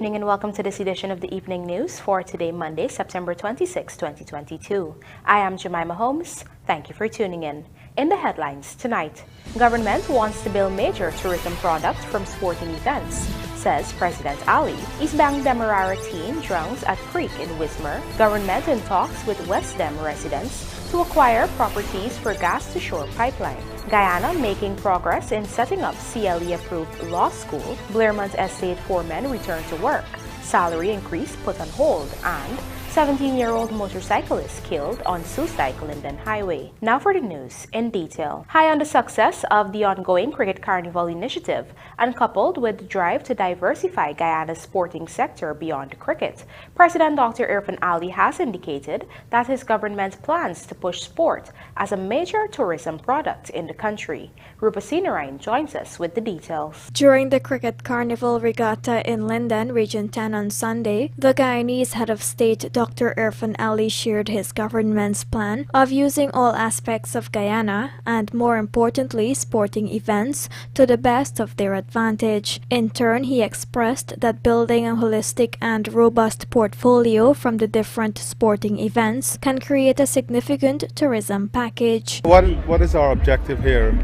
evening and welcome to this edition of the Evening News for today, Monday, September 26, 2022. I am Jemima Holmes. Thank you for tuning in. In the headlines tonight, government wants to build major tourism products from sporting events, says President Ali. East Bank Demerara team drowns at creek in Wismar. Government in talks with West Dem residents to acquire properties for gas-to-shore pipeline. Guyana making progress in setting up CLE-approved law school. Blairmount Estate foremen return to work. Salary increase put on hold, and 17-year-old motorcyclist killed on SOESDYKE-LINDEN highway. Now for the news in detail. High on the success of the ongoing Cricket Carnival initiative and coupled with the drive to diversify Guyana's sporting sector beyond cricket, President Dr. Irfan Ali has indicated that his government plans to push sport as a major tourism product in the country. Rupa Sinarain joins us with the details. During the Cricket Carnival regatta in Linden, Region 10 on Sunday, the Guyanese head of state Dr. Irfan Ali shared his government's plan of using all aspects of Guyana and, more importantly, sporting events to the best of their advantage. In turn, he expressed that building a holistic and robust portfolio from the different sporting events can create a significant tourism package. What is our objective here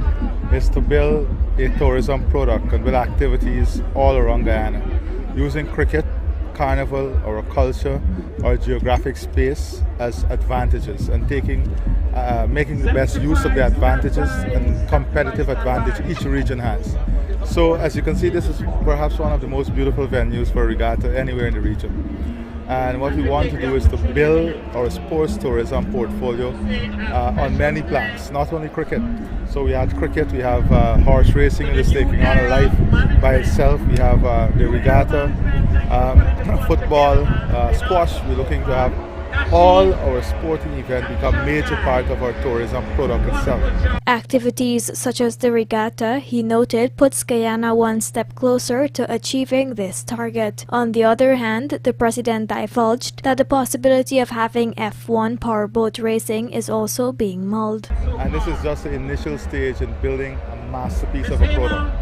is to build a tourism product and build activities all around Guyana using cricket, carnival, or a culture or geographic space as advantages and making the best use of the advantages and competitive advantage each region has. So as you can see, this is perhaps one of the most beautiful venues for regatta anywhere in the region. And what we want to do is to build our sports tourism portfolio on many plans, not only cricket. So we have cricket, we have horse racing that is taking on a life by itself. We have the regatta, football, squash. We're looking to have all our sporting events become a major part of our tourism product itself. Activities such as the regatta, he noted, puts Guyana one step closer to achieving this target. On the other hand, the president divulged that the possibility of having F1 powerboat racing is also being mulled. And this is just the initial stage in building a masterpiece of a product.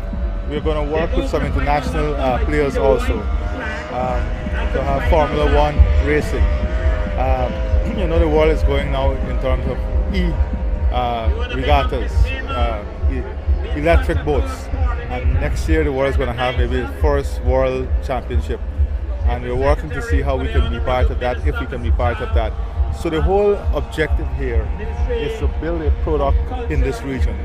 We're going to work with some international players also to have Formula One racing. You know, the world is going now in terms of regattas, electric boats, and next year the world is going to have maybe the first world championship, and we're working to see how we can be part of that, if we can be part of that. So the whole objective here is to build a product in this region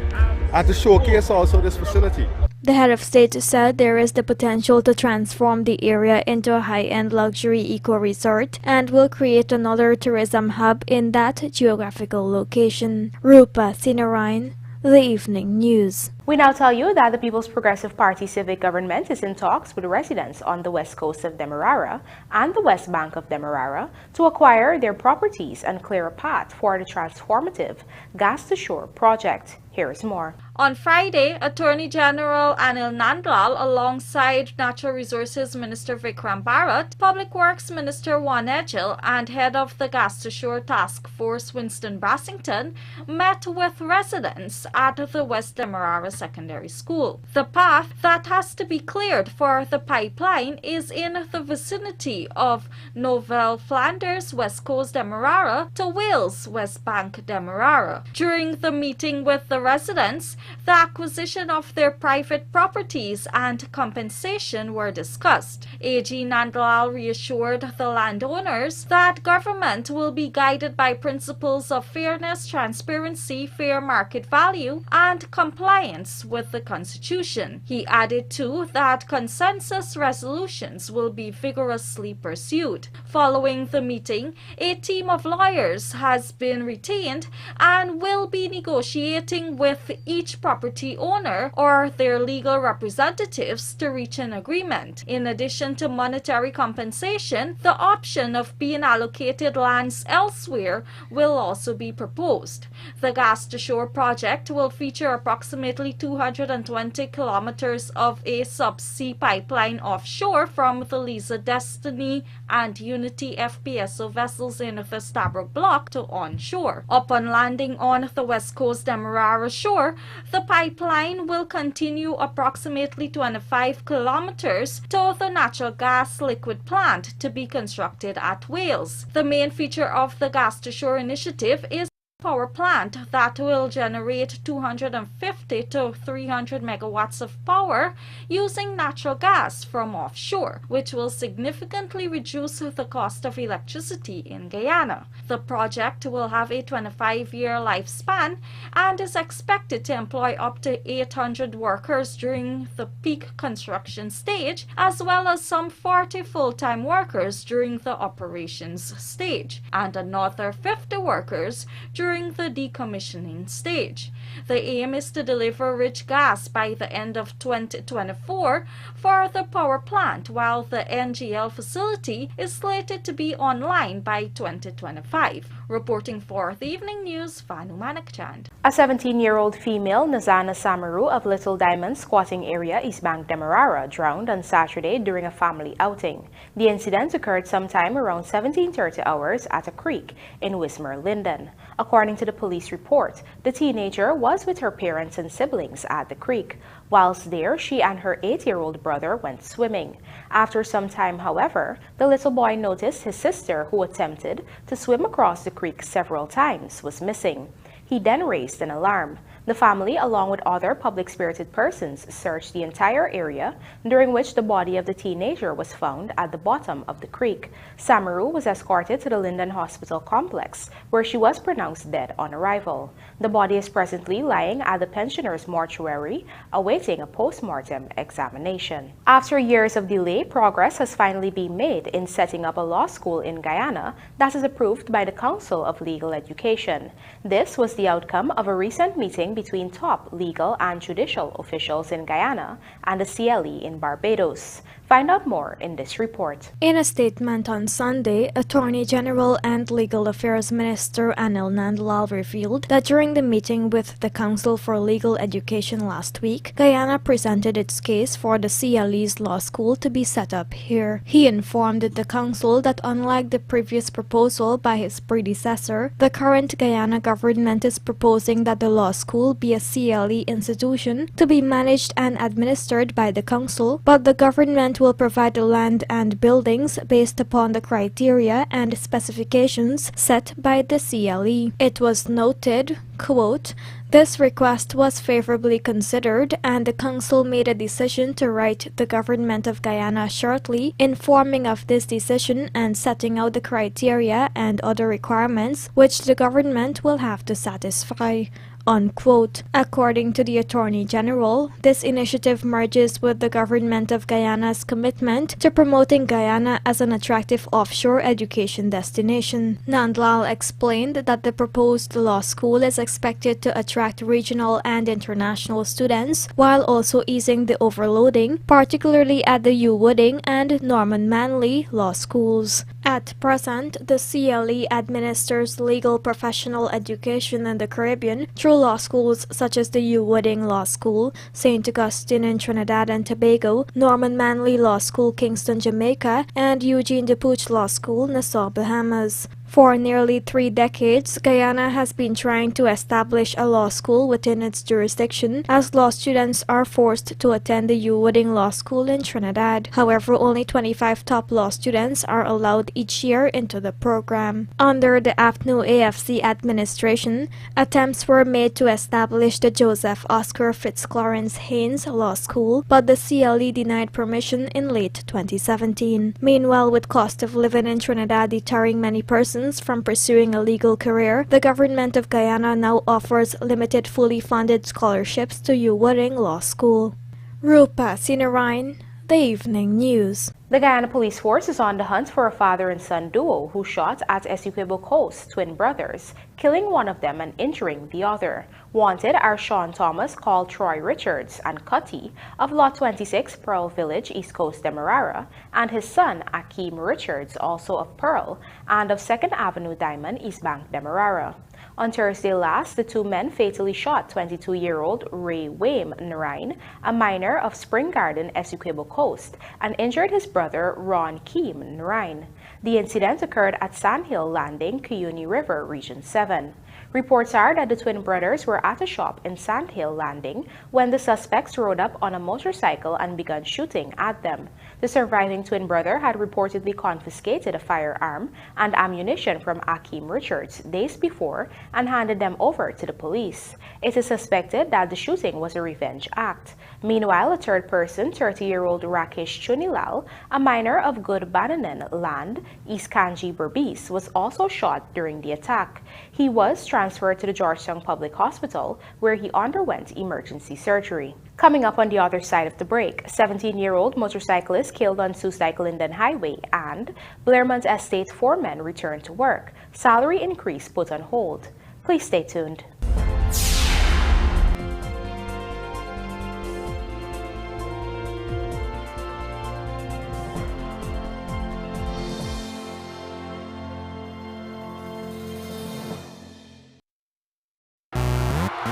and to showcase also this facility. The head of state said there is the potential to transform the area into a high-end luxury eco-resort and will create another tourism hub in that geographical location. Rupa Sinarain, The Evening News. We now tell you that the People's Progressive Party civic government is in talks with residents on the west coast of Demerara and the west bank of Demerara to acquire their properties and clear a path for the transformative gas-to-shore project. Here is more. On Friday, Attorney General Anil Nandlal, alongside Natural Resources Minister Vikram Bharat, Public Works Minister Juan Edgell, and Head of the Gas-to-Shore Task Force Winston Brassington, met with residents at the West Demerara Secondary School. The path that has to be cleared for the pipeline is in the vicinity of Nouvelle Flanders, West Coast Demerara, to Wales, West Bank Demerara. During the meeting with the residents, the acquisition of their private properties and compensation were discussed. AG Nandlal reassured the landowners that government will be guided by principles of fairness, transparency, fair market value, and compliance with the Constitution. He added too that consensus resolutions will be vigorously pursued. Following the meeting, a team of lawyers has been retained and will be negotiating with each property owner or their legal representatives to reach an agreement. In addition to monetary compensation, the option of being allocated lands elsewhere will also be proposed. The gas-to-shore project will feature approximately approximately 220 kilometers of a subsea pipeline offshore from the Liza Destiny and Unity FPSO vessels in the Stabroek Block to onshore. Upon landing on the west coast Demerara shore, the pipeline will continue approximately 25 kilometers to the natural gas liquid plant to be constructed at Wales. The main feature of the Gas to Shore initiative is power plant that will generate 250 to 300 megawatts of power using natural gas from offshore, which will significantly reduce the cost of electricity in Guyana. The project will have a 25-year lifespan and is expected to employ up to 800 workers during the peak construction stage, as well as some 40 full-time workers during the operations stage, and another 50 workers during the decommissioning stage. The aim is to deliver rich gas by the end of 2024 for the power plant, while the NGL facility is slated to be online by 2025. Reporting for the Evening News, Vanu Manakchand. A 17-year-old female, Nazana Samaru of Little Diamond squatting area, East Bank Demerara, drowned on Saturday during a family outing. The incident occurred sometime around 17:30 hours at a creek in WISMAR, Linden. According to the police report, the teenager was with her parents and siblings at the creek. Whilst there, she and her 8-year-old brother went swimming. After some time, however, the little boy noticed his sister, who attempted to swim across the creek several times, was missing. He then raised an alarm. The family, along with other public-spirited persons, searched the entire area, during which the body of the teenager was found at the bottom of the creek. Samaru was escorted to the Linden Hospital complex, where she was pronounced dead on arrival. The body is presently lying at the pensioner's mortuary, awaiting a post-mortem examination. After years of delay, progress has finally been made in setting up a law school in Guyana that is approved by the Council of Legal Education. This was the outcome of a recent meeting between top legal and judicial officials in Guyana and the CLE in Barbados. Find out more in this report. In a statement on Sunday, Attorney General and Legal Affairs Minister Anil Nandlal revealed that during the meeting with the Council for Legal Education last week, Guyana presented its case for the CLE's law school to be set up here. He informed the Council that unlike the previous proposal by his predecessor, the current Guyana government is proposing that the law school be a CLE institution to be managed and administered by the Council, but the government will provide the land and buildings based upon the criteria and specifications set by the CLE. It was noted, quote, "This request was favorably considered and the Council made a decision to write the Government of Guyana shortly, informing of this decision and setting out the criteria and other requirements which the government will have to satisfy." Unquote. According to the Attorney General, this initiative merges with the Government of Guyana's commitment to promoting Guyana as an attractive offshore education destination. Nandlal explained that the proposed law school is expected to attract regional and international students while also easing the overloading, particularly at the U Wooding and Norman Manley law schools. At present, the CLE administers legal professional education in the Caribbean through law schools such as the U Wooding Law School, St. Augustine in Trinidad and Tobago, Norman Manley Law School, Kingston, Jamaica, and Eugene DePooch Law School, Nassau, Bahamas. For nearly 3 decades, Guyana has been trying to establish a law school within its jurisdiction, as law students are forced to attend the U Wooding Law School in Trinidad. However, only 25 top law students are allowed each year into the program. Under the AFNU AFC administration, attempts were made to establish the Joseph Oscar Fitzclarence Haynes Law School, but the CLE denied permission in late 2017. Meanwhile, with cost of living in Trinidad deterring many persons from pursuing a legal career, the government of Guyana now offers limited fully funded scholarships to U Wooding Law School. Rupa Sinarain, The Evening News. The Guyana Police Force is on the hunt for a father and son duo who shot at Essequibo Coast twin brothers, killing one of them and injuring the other. Wanted are Sean Thomas, called Troy Richards, and Cutty of Lot 26, Pearl Village, East Coast, Demerara, and his son Akeem Richards, also of Pearl, and of 2nd Avenue Diamond, East Bank, Demerara. On Thursday last, the two men fatally shot 22-year-old Ray Wayne Narine, a miner of Spring Garden, Essequibo Coast, and injured his brother Ron Keem Narine. The incident occurred at Sandhill Landing, Cuyuni River, Region 7. Reports are that the twin brothers were at a shop in Sandhill Landing when the suspects rode up on a motorcycle and began shooting at them. The surviving twin brother had reportedly confiscated a firearm and ammunition from Akeem Richards days before and handed them over to the police. It is suspected that the shooting was a revenge act. Meanwhile, a third person, 30-year-old Rakesh Chunilal, a miner of Good Bananan Land, East Kanji Berbice, was also shot during the attack. He was transferred to the Georgetown Public Hospital, where he underwent emergency surgery. Coming up on the other side of the break, 17-year-old motorcyclist killed on SOESDYKE-LINDEN Highway, and BLAIRMOUNT Estate foremen return to work. Salary increase put on hold. Please stay tuned.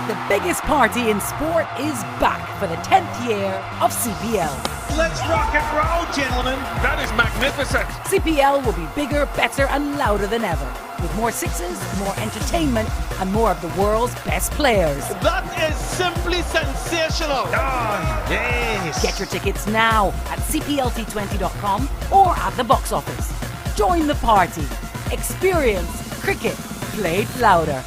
The biggest party in sport is back for the 10th year of CPL. Let's rock and roll, gentlemen. That is magnificent. CPL will be bigger, better and louder than ever, with more sixes, more entertainment and more of the world's best players. That is simply sensational. Oh, yes. Get your tickets now at cplt20.com or at the box office. Join the party. Experience cricket played louder.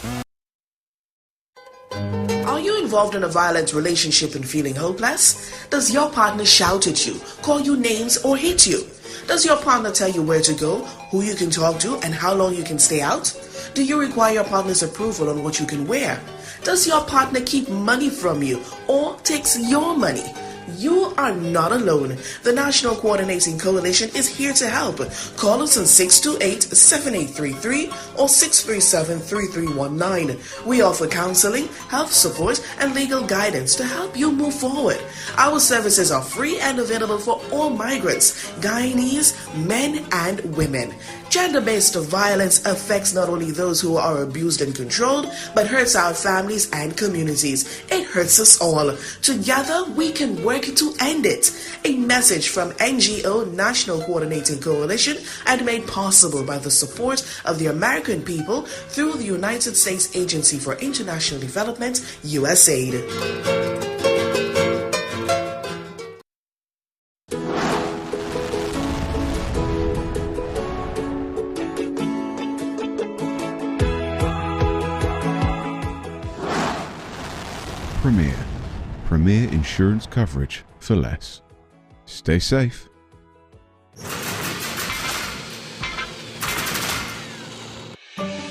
Are you involved in a violent relationship and feeling hopeless? Does your partner shout at you, call you names, or hit you? Does your partner tell you where to go, who you can talk to, and how long you can stay out? Do you require your partner's approval on what you can wear? Does your partner keep money from you or takes your money? You are not alone. The National Coordinating Coalition is here to help. Call us on 628-7833 or 637-3319. We offer counseling, health support, and legal guidance to help you move forward. Our services are free and available for all migrants, Guyanese, men and women. Gender-based violence affects not only those who are abused and controlled, but hurts our families and communities. It hurts us all. Together, we can work to end it. A message from NGO National Coordinating Coalition and made possible by the support of the American people through the United States Agency for International Development, USAID. Premier insurance coverage for less. Stay safe.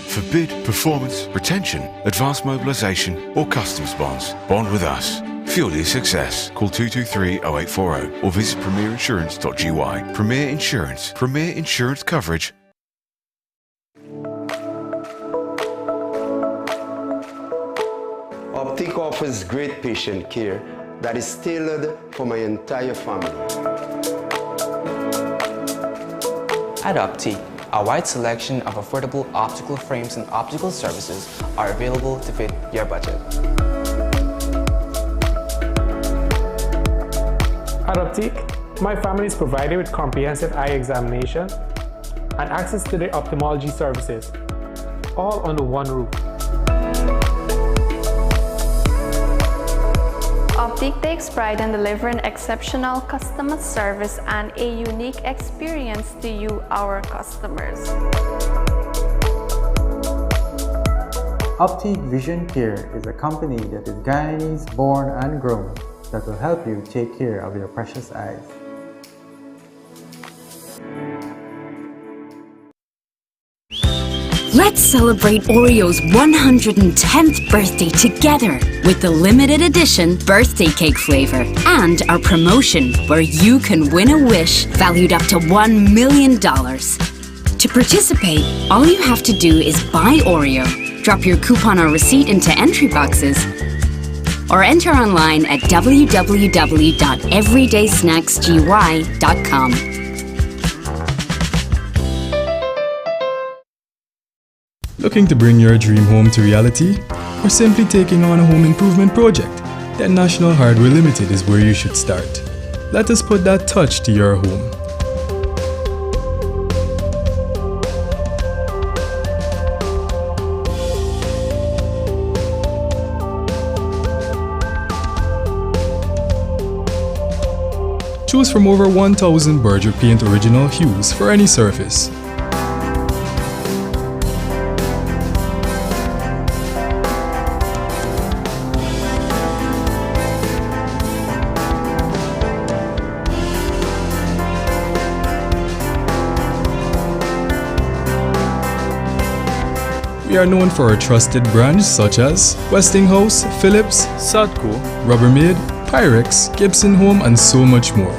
For bid, performance, retention, advanced mobilisation or customs bonds, bond with us. Fuel your success. Call 223-0840 or visit premierinsurance.gy. Premier Insurance. Premier insurance coverage. Optic offers great patient care that is tailored for my entire family. At Optic, a wide selection of affordable optical frames and optical services are available to fit your budget. At Optic, my family is provided with comprehensive eye examination and access to their ophthalmology services, all under one roof. Optic takes pride in delivering exceptional customer service and a unique experience to you, our customers. Optic Vision Care is a company that is Guyanese born and grown that will help you take care of your precious eyes. Let's celebrate Oreo's 110th birthday together with the limited edition birthday cake flavor and our promotion where you can win a wish valued up to $1 million. To participate, all you have to do is buy Oreo, drop your coupon or receipt into entry boxes, or enter online at www.everydaysnacksgy.com. Looking to bring your dream home to reality? Or simply taking on a home improvement project? Then National Hardware Limited is where you should start. Let us put that touch to your home. Choose from over 1,000 Berger Paint original hues for any surface. We are known for our trusted brands such as Westinghouse, Philips, Sadco, Rubbermaid, Pyrex, Gibson Home, and so much more.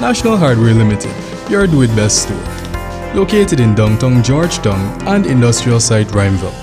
National Hardware Limited, your do-it-best store. Located in downtown Georgetown and industrial site Rhymeville.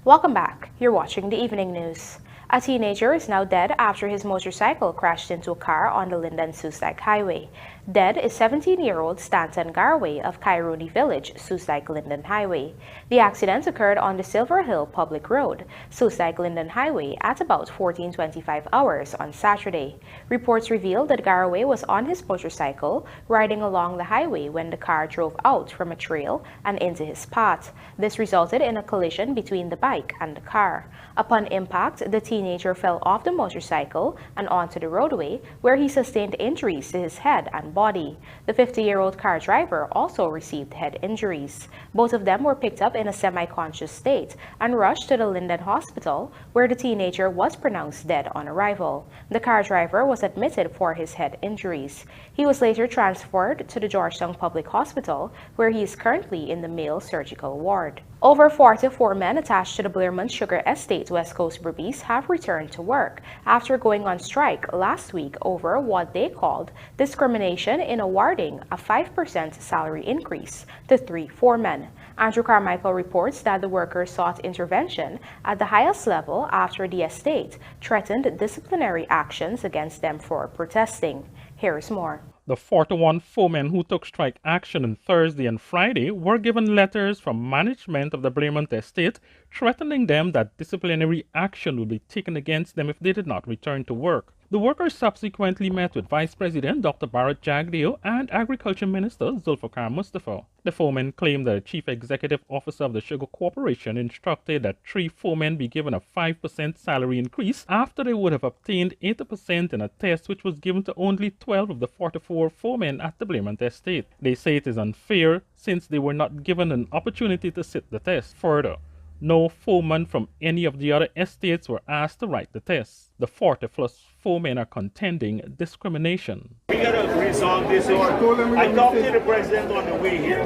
Welcome back. You're watching the evening news. A teenager is now dead after his motorcycle crashed into a car on the Linden-SOESDYKE Highway. Dead is 17-year-old Stanton Garway of Kairuni Village, SOESDYKE-Linden Highway. The accident occurred on the Silver Hill Public Road, SOESDYKE-Linden Highway at about 14:25 hours on Saturday. Reports revealed that Garway was on his motorcycle riding along the highway when the car drove out from a trail and into his path. This resulted in a collision between the bike and the car. Upon impact, the teenager fell off the motorcycle and onto the roadway, where he sustained injuries to his head and body. The 50-year-old car driver also received head injuries. Both of them were picked up in a semi-conscious state and rushed to the Linden Hospital, where the teenager was pronounced dead on arrival. The car driver was admitted for his head injuries. He was later transferred to the Georgetown Public Hospital, where he is currently in the male surgical ward. Over 44 men attached to the BLAIRMOUNT Sugar Estate West Coast Berbice have returned to work after going on strike last week over what they called discrimination in awarding a 5% salary increase to 3 foremen. Andrew Carmichael reports that the workers sought intervention at the highest level after the estate threatened disciplinary actions against them for protesting. Here's more. The 41 foremen who took strike action on Thursday and Friday were given letters from management of the BLAIRMOUNT estate threatening them that disciplinary action would be taken against them if they did not return to work. The workers subsequently met with Vice President Dr. Barrett Jagdeo and Agriculture Minister Zulfikar Mustafa. The foremen claimed that the Chief Executive Officer of the Sugar Corporation instructed that 3 foremen be given a 5% salary increase after they would have obtained 80% in a test which was given to only 12 of the 44 foremen at the BLAIRMOUNT estate. They say it is unfair since they were not given an opportunity to sit the test. Further, no foreman from any of the other estates were asked to write the test. The 40-plus foremen are contending discrimination. We gotta resolve this issue. I talked to the president on the way here.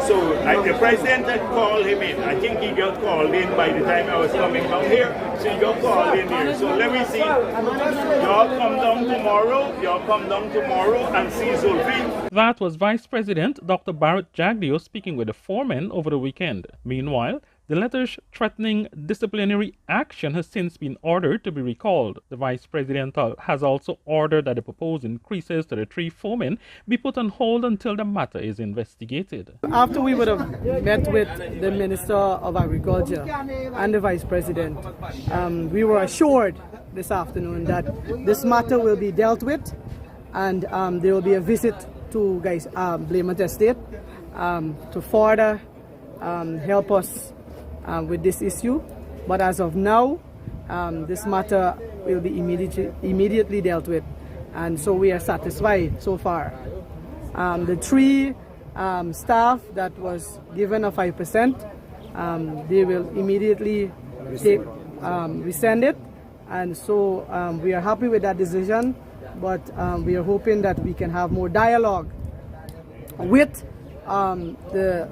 So the president had called him in. I think he got called in by the time I was coming down here. So he got called in here. So let me see. Y'all come down tomorrow and see Zulfi. That was Vice President Dr. Barrett Jagdeo speaking with the foremen over the weekend. Meanwhile, the letters threatening disciplinary action has since been ordered to be recalled. The Vice President has also ordered that the proposed increases to the 3 foremen be put on hold until the matter is investigated. After we would have met with the Minister of Agriculture and the Vice President, we were assured this afternoon that this matter will be dealt with, and there will be a visit to BLAIRMOUNT Estate to further help us with this issue. But as of now, this matter will be immediately dealt with, and so we are satisfied so far. The 3 staff that was given a 5%, they will immediately rescind it, and so we are happy with that decision, but we are hoping that we can have more dialogue with the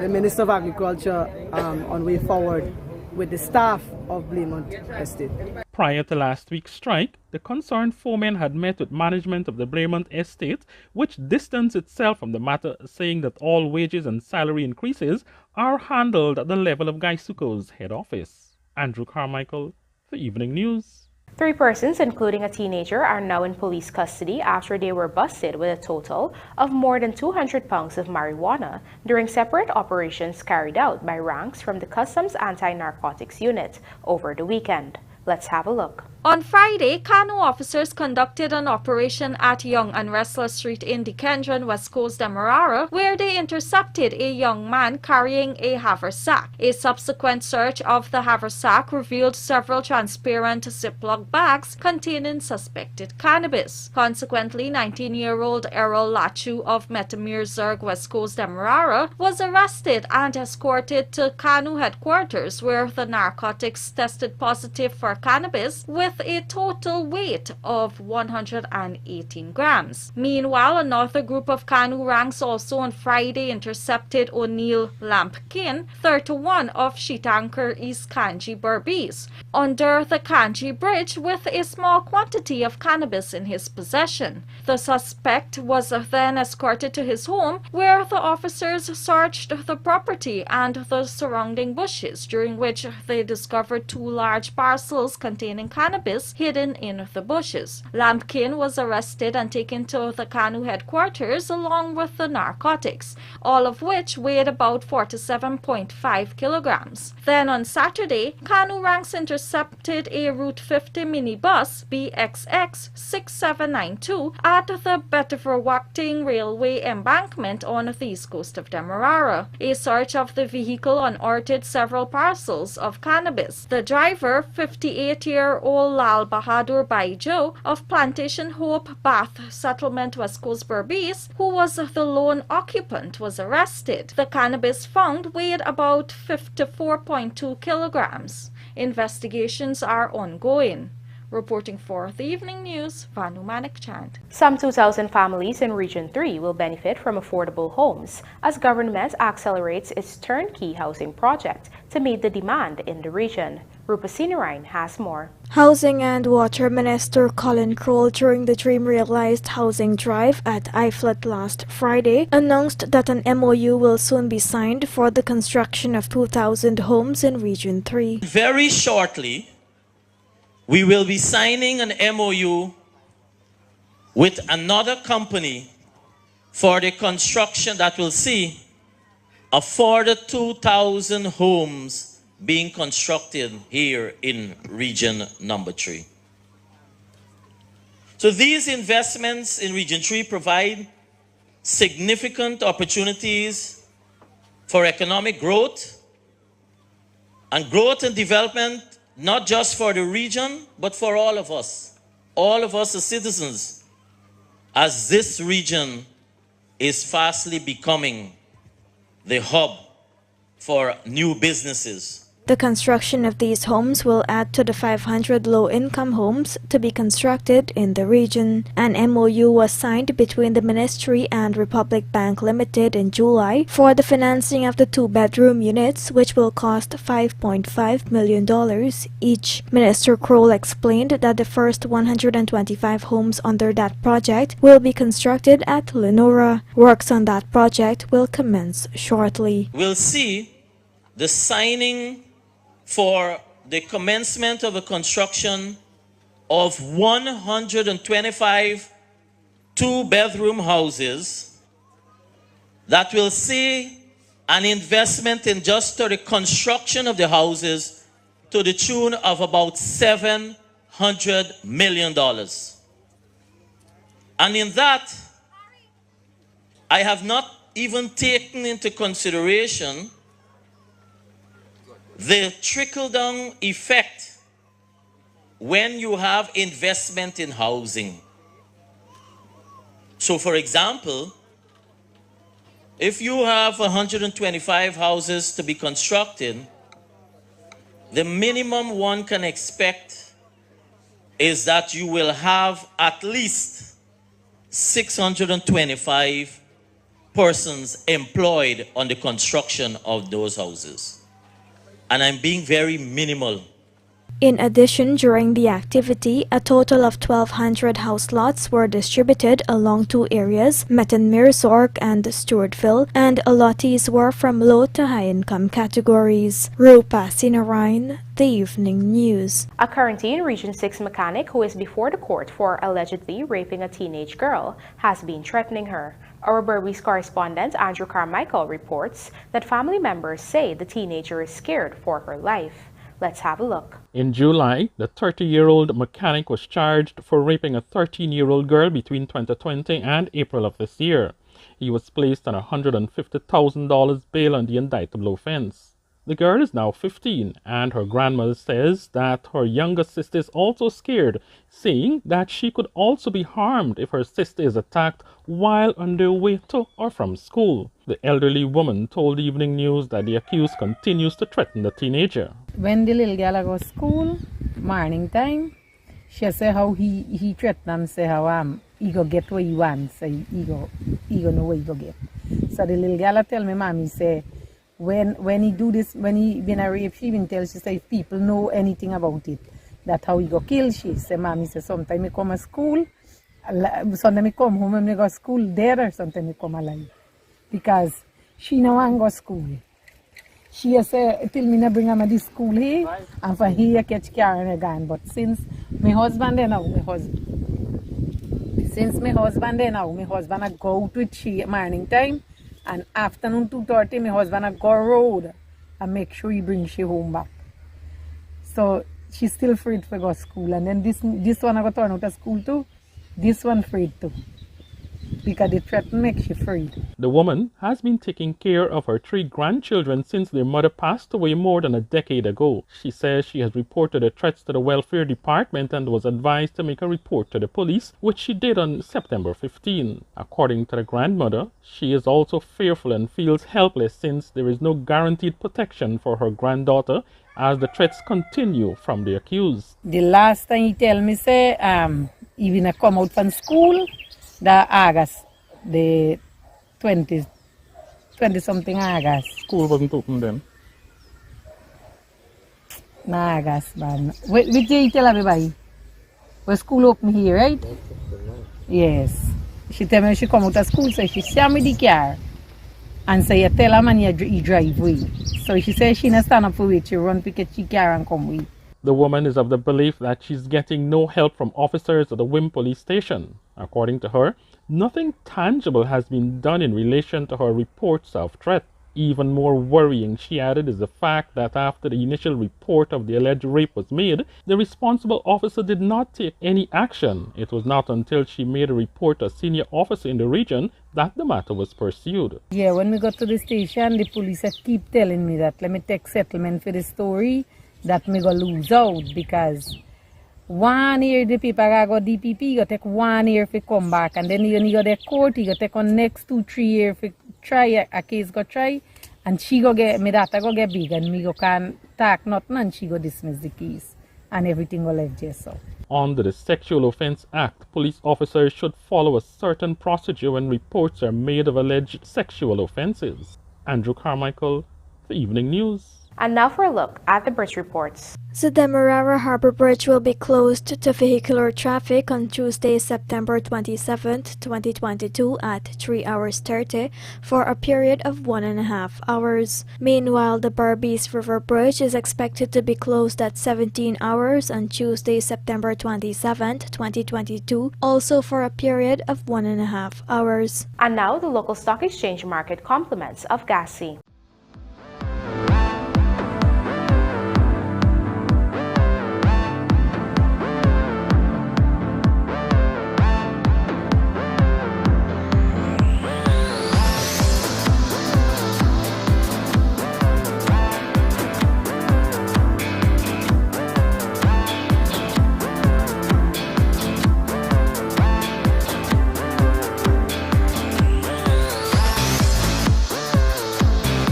Minister of Agriculture on way forward with the staff of BLAIRMOUNT Estate. Prior to last week's strike, the concerned foremen had met with management of the BLAIRMOUNT Estate, which distanced itself from the matter, saying that all wages and salary increases are handled at the level of Gaisuco's head office. Andrew Carmichael for Evening News. 3 persons, including a teenager, are now in police custody after they were busted with a total of more than 200 pounds of marijuana during separate operations carried out by ranks from the Customs Anti-Narcotics Unit over the weekend. Let's have a look. On Friday, Kano officers conducted an operation at Young and Wrestler Street in Dikendron, West Coast, Demerara, where they intercepted a young man carrying a haversack. A subsequent search of the haversack revealed several transparent Ziploc bags containing suspected cannabis. Consequently, 19-year-old Errol Lachu of Metamir Zerg, West Coast, Demerara, was arrested and escorted to Kano headquarters, where the narcotics tested positive for cannabis with a total weight of 118 grams. Meanwhile, another group of Kano ranks also on Friday intercepted O'Neill Lampkin, 31 of Sheetanker East Kanji, Berbice, under the Kanji Bridge with a small quantity of cannabis in his possession. The suspect was then escorted to his home, where the officers searched the property and the surrounding bushes, during which they discovered 2 large parcels containing cannabis hidden in the bushes. Lampkin was arrested and taken to the Kano headquarters along with the narcotics, all of which weighed about 47.5 kilograms. Then on Saturday, Kano ranks intercepted a Route 50 minibus BXX 6792 at the Betverwachting Railway embankment on the east coast of Demerara. A search of the vehicle unearthed several parcels of cannabis. The driver, 58-year-old Lal Bahadur Baijo of Plantation Hope Bath Settlement, West Coast, Berbice, who was the lone occupant, was arrested. The cannabis found weighed about 54.2 kilograms. Investigations are ongoing. Reporting for the Evening News, Vanu Manik-Chand. Some 2,000 families in Region 3 will benefit from affordable homes as government accelerates its turnkey housing project to meet the demand in the region. Rupa Sinarain has more. Housing and Water Minister Colin Kroll, during the Dream Realized Housing Drive at IFLAT last Friday, announced that an MOU will soon be signed for the construction of 2,000 homes in Region 3. Very shortly, we will be signing an MOU with another company for the construction that will see a further 2,000 homes being constructed here in Region number 3. So these investments in Region 3 provide significant opportunities for economic growth and development, not just for the region, but for all of us as citizens, as this region is fastly becoming the hub for new businesses. The construction of these homes will add to the 500 low-income homes to be constructed in the region. An MOU was signed between the Ministry and Republic Bank Limited in July for the financing of the 2-bedroom units, which will cost $5.5 million each. Minister Kroll explained that the first 125 homes under that project will be constructed at Lenora. Works on that project will commence shortly. We'll see the signing for the commencement of the construction of 125 2-bedroom houses that will see an investment in just the construction of the houses to the tune of about $700 million. And in that, I have not even taken into consideration the trickle-down effect when you have investment in housing. So, for example, if you have 125 houses to be constructed, the minimum one can expect is that you will have at least 625 persons employed on the construction of those houses. And I'm being very minimal. In addition, during the activity, a total of 1,200 house lots were distributed along two areas, Metten-Mirzorg and Stewartville, and allottees were from low to high income categories. Rupa Sinarayan, The Evening News. A Quarantine Region 6 mechanic who is before the court for allegedly raping a teenage girl has been threatening her. Our Berbice correspondent Andrew Carmichael reports that family members say the teenager is scared for her life. Let's have a look. In July, the 30-year-old mechanic was charged for raping a 13-year-old girl between 2020 and April of this year. He was placed on a $150,000 bail on the indictable offense. The girl is now 15, and her grandmother says that her younger sister is also scared, saying that she could also be harmed if her sister is attacked while on their way to or from school. The elderly woman told the Evening News that the accused continues to threaten the teenager. When the little girl go to school, morning time, she say how he threaten him, say how he go get what he wants, say he go know what he go get. So the little girl tell me, mommy, say, when he do this, when he been a rape, she been tell, she say, if people know anything about it, that how he go kill she. Say, mommy, say, sometime he come to school, sometimes he come home and he go to school there, or sometimes he come alive. Because she no want go to school. She say, till me no bring him to this school here, and for here catch carrying again. But since my husband there now, my husband I go out with she at morning time, and afternoon 2:30, my husband I go road and make sure he bring she home back. So she's still afraid to go to school. And then this one I go turn out of school too. This one afraid too. Because the threat makes she afraid. The woman has been taking care of her 3 grandchildren since their mother passed away more than a decade ago. She says she has reported the threats to the welfare department and was advised to make a report to the police, which she did on September 15. According to the grandmother, she is also fearful and feels helpless since there is no guaranteed protection for her granddaughter as the threats continue from the accused. The last time he tell me say, even I come out from school, the August, the 20-something August. School wasn't open then? No, August, man. Which day you tell everybody? Well, school open here, right? Yes. She tell me she come out of school, so she see me the car. And so you tell her man you drive away. So she says she not stand up for it, she run pick her car and come away. The woman is of the belief that she's getting no help from officers at the Wim police station. According to her, nothing tangible has been done in relation to her reports of threat. Even more worrying, she added, is the fact that after the initial report of the alleged rape was made, the responsible officer did not take any action. It was not until she made a report to a senior officer in the region that the matter was pursued. Yeah, when we got to the station, the police keep telling me that let me take settlement for the story, that me go lose out because 1 year the people go DPP, you take 1 year to come back, and then you go to court, you take on next 2-3 years to try a case go try, and she go get me data go get big, and me go can talk nothing, and she go dismiss the case, and everything go left just so. Under the Sexual Offense Act, police officers should follow a certain procedure when reports are made of alleged sexual offenses. Andrew Carmichael, The Evening News. And now for a look at the bridge reports. The Demerara Harbor Bridge will be closed to vehicular traffic on Tuesday, September 27, 2022 at 3:30 for a period of 1.5 hours. Meanwhile, the Berbice River Bridge is expected to be closed at 17 hours on Tuesday, September 27, 2022, also for a period of 1.5 hours. And now the local stock exchange market compliments of GASI.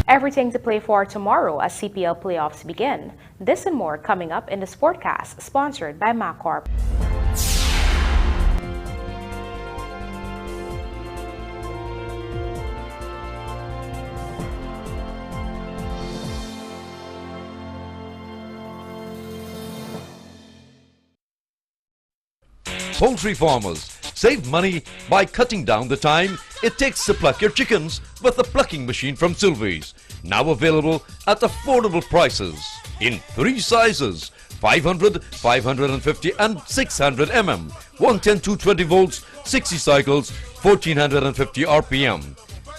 Everything to play for tomorrow as CPL playoffs begin. This and more coming up in the Sportcast, sponsored by MacCorp. poultry farmers. Save money by cutting down the time it takes to pluck your chickens with the plucking machine from Sylvie's. Now available at affordable prices in 3 sizes: 500, 550 and 600 mm, 110 220 volts, 60 cycles, 1450 RPM.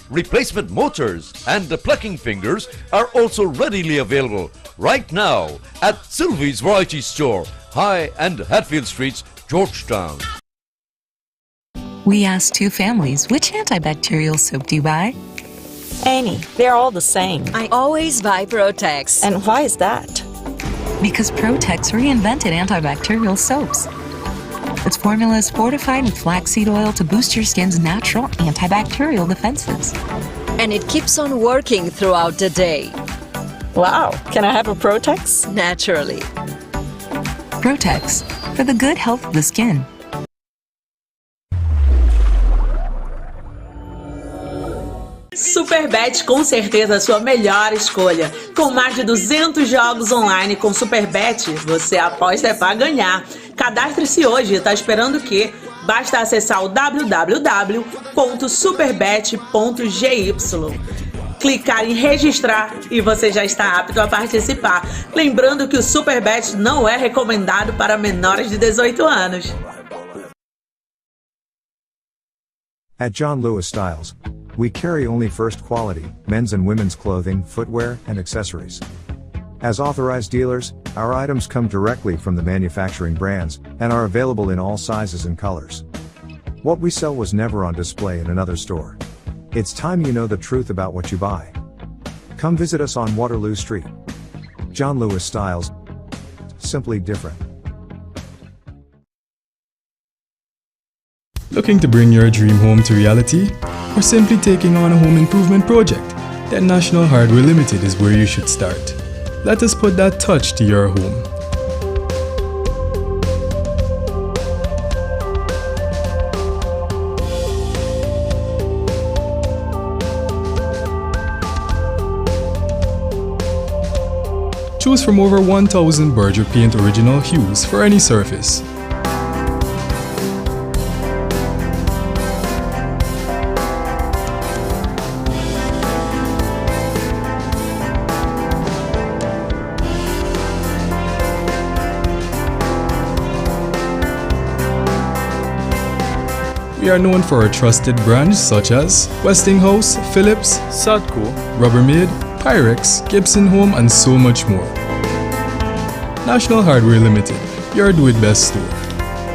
Replacement motors and the plucking fingers are also readily available right now at Sylvie's Variety Store, High and Hatfield Streets, Georgetown. We asked 2 families, which antibacterial soap do you buy? Any. They're all the same. I always buy Protex. And why is that? Because Protex reinvented antibacterial soaps. Its formula is fortified with flaxseed oil to boost your skin's natural antibacterial defenses. And it keeps on working throughout the day. Wow. Can I have a Protex? Naturally. Protex, for the good health of the skin. Superbet com certeza a sua melhor escolha. Com mais de 200 jogos online com Superbet, você aposta é para ganhar. Cadastre-se hoje, tá esperando o quê? Basta acessar o www.superbet.gy, clicar em registrar e você já está apto a participar. Lembrando que o Superbet não é recomendado para menores de 18 anos. At John Lewis Styles, we carry only first quality men's and women's clothing, footwear, and accessories. As authorized dealers, our items come directly from the manufacturing brands and are available in all sizes and colors. What we sell was never on display in another store. It's time you know the truth about what you buy. Come visit us on Waterloo Street. John Lewis Styles. Simply different. Looking to bring your dream home to reality? Or simply taking on a home improvement project? Then National Hardware Limited is where you should start. Let us put that touch to your home. Choose from over 1,000 Berger Paint original hues for any surface. We are known for our trusted brands such as Westinghouse, Philips, Sadco, Rubbermaid, Pyrex, Gibson Home and so much more. National Hardware Limited, your do-it-best store.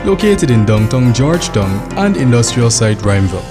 Located in downtown Georgetown and industrial site Rhymeville.